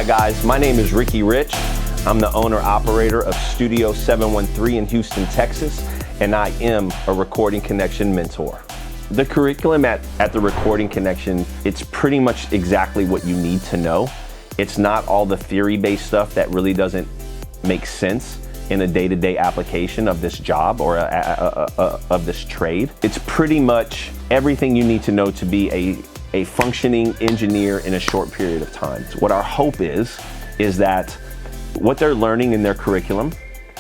guys, my name is Ricky Rich. I'm the owner-operator of Studio 713 in Houston, Texas, and I am a Recording Connection mentor. The curriculum at the Recording Connection, it's pretty much exactly what you need to know. It's not all the theory-based stuff that really doesn't make sense in a day-to-day application of this job or of this trade. It's pretty much everything you need to know to be a functioning engineer in a short period of time. What our hope is that what they're learning in their curriculum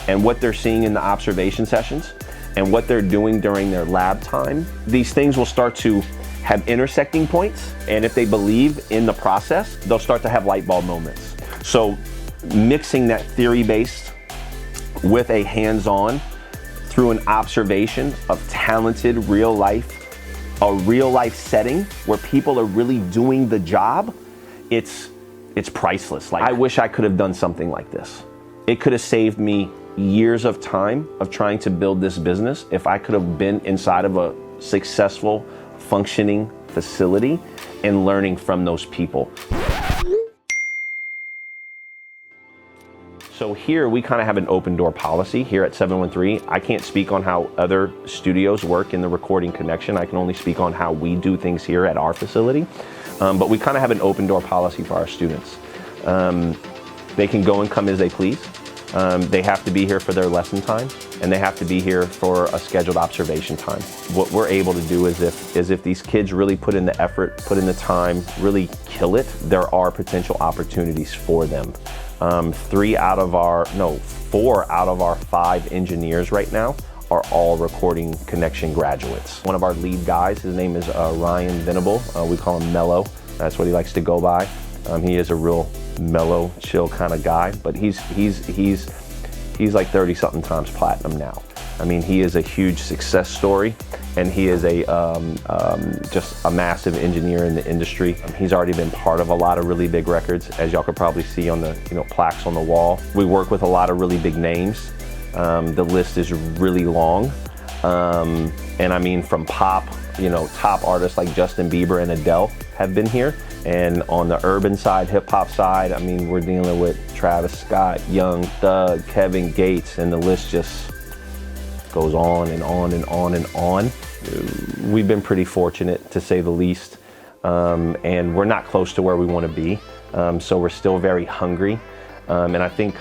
and what they're seeing in the observation sessions and what they're doing during their lab time, these things will start to have intersecting points, and if they believe in the process, they'll start to have light bulb moments. So mixing that theory-based with a hands-on through an observation of talented real life, a real life setting where people are really doing the job, it's priceless. Like, I wish I could have done something like this. It could have saved me years of time of trying to build this business if I could have been inside of a successful, functioning facility and learning from those people. So here we kind of have an open door policy here at 713. I can't speak on how other studios work in the Recording Connection. I can only speak on how we do things here at our facility. But we kind of have an open door policy for our students. They can go and come as they please. They have to be here for their lesson time, and they have to be here for a scheduled observation time. What we're able to do is if these kids really put in the effort, put in the time, really kill it, there are potential opportunities for them. 4 out of our 5 engineers right now are all Recording Connection graduates. One of our lead guys, his name is Ryan Venable. We call him Mellow. That's what he likes to go by. He is a real mellow, chill kind of guy, but he's like 30-something times platinum now. I mean, he is a huge success story, and he is just a massive engineer in the industry. He's already been part of a lot of really big records, as y'all could probably see on the plaques on the wall. We work with a lot of really big names. The list is really long, and I mean, from pop, top artists like Justin Bieber and Adele have been here. And on the urban side, hip hop side, I mean, we're dealing with Travis Scott, Young Thug, Kevin Gates, and the list just goes on and on and on and on. We've been pretty fortunate, to say the least, and we're not close to where we want to be. So we're still very hungry, and I think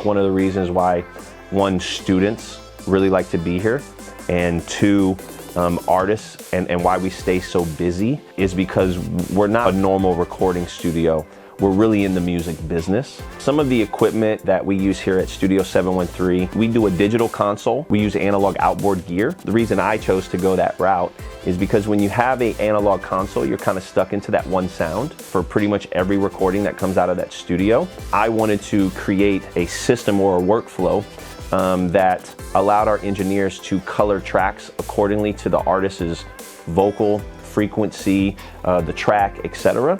one of the reasons why, one, students really like to be here, and two, artists and why we stay so busy is because we're not a normal recording studio. We're really in the music business. Some of the equipment that we use here at Studio 713, we do a digital console. We use analog outboard gear. The reason I chose to go that route is because when you have an analog console, you're kind of stuck into that one sound for pretty much every recording that comes out of that studio. I wanted to create a system or a workflow that allowed our engineers to color tracks accordingly to the artist's vocal frequency, the track, etc.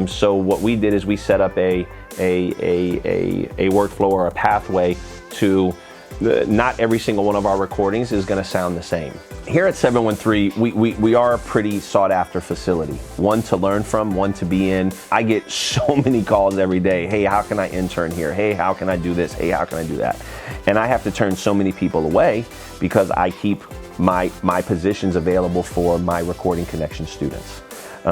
So what we did is we set up a workflow or a pathway to not every single one of our recordings is going to sound the same. Here at 713, we are a pretty sought after facility. One to learn from, one to be in. I get so many calls every day. Hey, how can I intern here? Hey, how can I do this? Hey, how can I do that? And I have to turn so many people away because I keep my positions available for my Recording Connection students.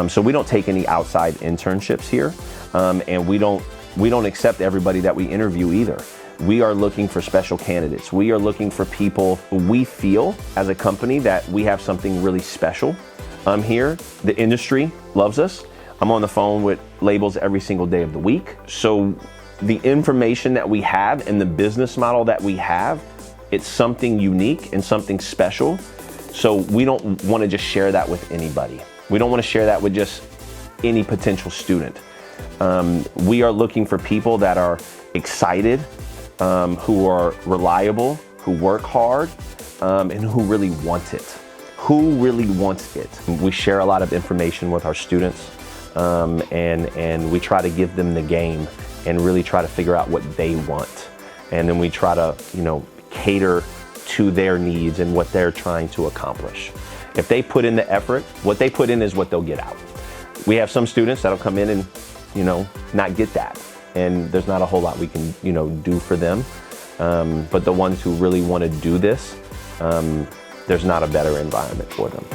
So we don't take any outside internships here, and we don't accept everybody that we interview either. We are looking for special candidates. We are looking for people who we feel as a company that we have something really special here. The industry loves us. I'm on the phone with labels every single day of the week. So the information that we have and the business model that we have, it's something unique and something special. So we don't want to just share that with anybody. We don't want to share that with just any potential student. We are looking for people that are excited, who are reliable, who work hard, and who really want it. Who really wants it? We share a lot of information with our students, and we try to give them the game and really try to figure out what they want. And then we try to, cater to their needs and what they're trying to accomplish. If they put in the effort, what they put in is what they'll get out. We have some students that'll come in and, you know, not get that. And there's not a whole lot we can, you know, do for them. But the ones who really want to do this, there's not a better environment for them.